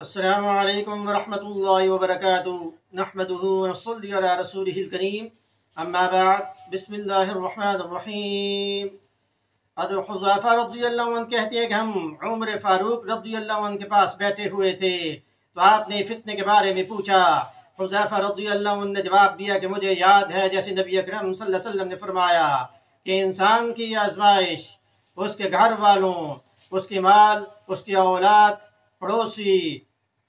السلام علیکم ورحمۃ اللہ وبرکاتہ نحمدہ ونصلی علی رسولہ الکریم اما بعد بسم اللہ الرحمن الرحیم۔ حضرت حذیفہ رضی اللہ عنہ کہتے ہیں کہ ہم عمر فاروق رضی اللہ عنہ کے پاس بیٹھے ہوئے تھے تو آپ نے فتنے کے بارے میں پوچھا۔ حذیفہ رضی اللہ عنہ نے جواب دیا کہ مجھے یاد ہے جیسے نبی اکرم صلی اللہ علیہ وسلم نے فرمایا کہ انسان کی آزمائش اس کے گھر والوں، اس کے مال، اس کی اولاد، پڑوسی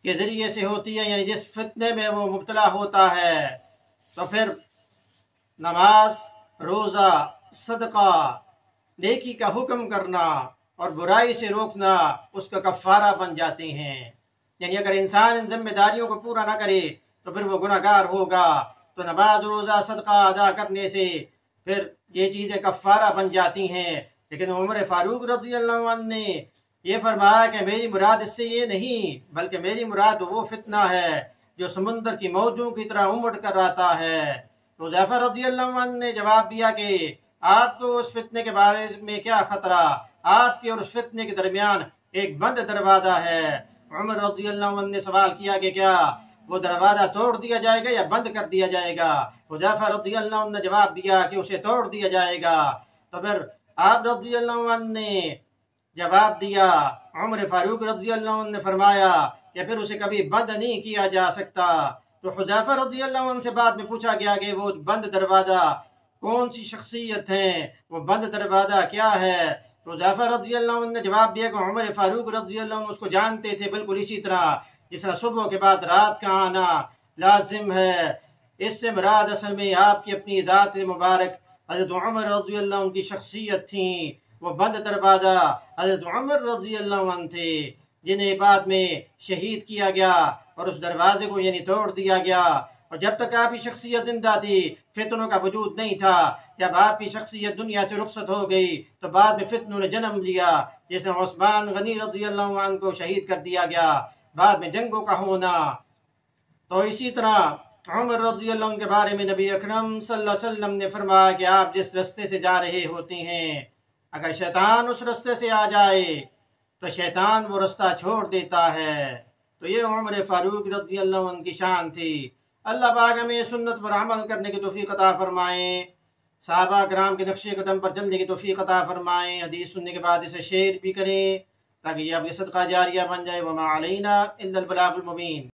کے ذریعے سے ہوتی ہے، یعنی جس فتنے میں وہ مبتلا ہوتا ہے تو پھر نماز، روزہ، صدقہ، نیکی کا حکم کرنا اور برائی سے روکنا اس کا کفارہ بن جاتے ہیں۔ یعنی اگر انسان ان ذمہ داریوں کو پورا نہ کرے تو پھر وہ گناہ گار ہوگا، تو نماز، روزہ، صدقہ ادا کرنے سے پھر یہ چیزیں کفارہ بن جاتی ہیں۔ لیکن عمر فاروق رضی اللہ عنہ نے یہ فرمایا کہ میری مراد اس سے یہ نہیں، بلکہ میری مراد وہ فتنہ ہے جو سمندر کی موجوں کی طرح امڑ کر آتا ہے۔ تو حذیفہ رضی اللہ عنہ نے جواب دیا کہ آپ کو اس فتنے کے بارے میں کیا خطرہ، آپ کے اور اس فتنے کے درمیان ایک بند دروازہ ہے۔ عمر رضی اللہ عنہ نے سوال کیا کہ کیا وہ دروازہ توڑ دیا جائے گا یا بند کر دیا جائے گا؟ حذیفہ رضی اللہ عنہ نے جواب دیا کہ اسے توڑ دیا جائے گا۔ تو پھر آپ رضی اللہ عنہ نے جواب دیا، عمر فاروق رضی اللہ عنہ نے فرمایا کہ پھر اسے کبھی بند نہیں کیا جا سکتا۔ تو حذیفہ رضی اللہ عنہ سے بعد میں پوچھا گیا کہ وہ بند دروازہ کون سی شخصیت ہے، وہ بند دروازہ کیا ہے؟ تو حذیفہ رضی اللہ عنہ نے جواب دیا کہ عمر فاروق رضی اللہ عنہ اس کو جانتے تھے، بالکل اسی طرح جس طرح صبح کے بعد رات کا آنا لازم ہے۔ اس سے مراد اصل میں آپ کی اپنی ذات مبارک حضرت عمر رضی اللہ عنہ کی شخصیت تھی۔ وہ بند دروازہ حضرت عمر رضی اللہ عنہ تھے جنہیں بعد میں شہید کیا گیا اور اس دروازے کو یعنی توڑ دیا گیا۔ اور جب تک آپ کی شخصیت زندہ تھی فتنوں کا وجود نہیں تھا۔ جب آپ کی شخصیت دنیا سے رخصت ہو گئی تو بعد میں فتنوں نے جنم لیا، جیسے عثمان غنی رضی اللہ عنہ کو شہید کر دیا گیا، بعد میں جنگوں کا ہونا۔ تو اسی طرح عمر رضی اللہ عنہ کے بارے میں نبی اکرم صلی اللہ علیہ وسلم نے فرمایا کہ آپ جس رستے سے جا رہے ہوتے ہیں اگر شیطان اس رستے سے آ جائے تو شیطان وہ رستہ چھوڑ دیتا ہے۔ تو یہ عمر فاروق رضی اللہ عنہ کی شان تھی۔ اللہ پاک ہمیں سنت پر عمل کرنے کی توفیق عطا فرمائیں، صحابہ کرام کے نقش قدم پر چلنے کی توفیق عطا فرمائیں، حدیث سننے کے بعد اسے شیئر بھی کریں تاکہ یہ آپ کی صدقہ جاریہ بن جائے۔ وما علینا الا البلاغ المبین۔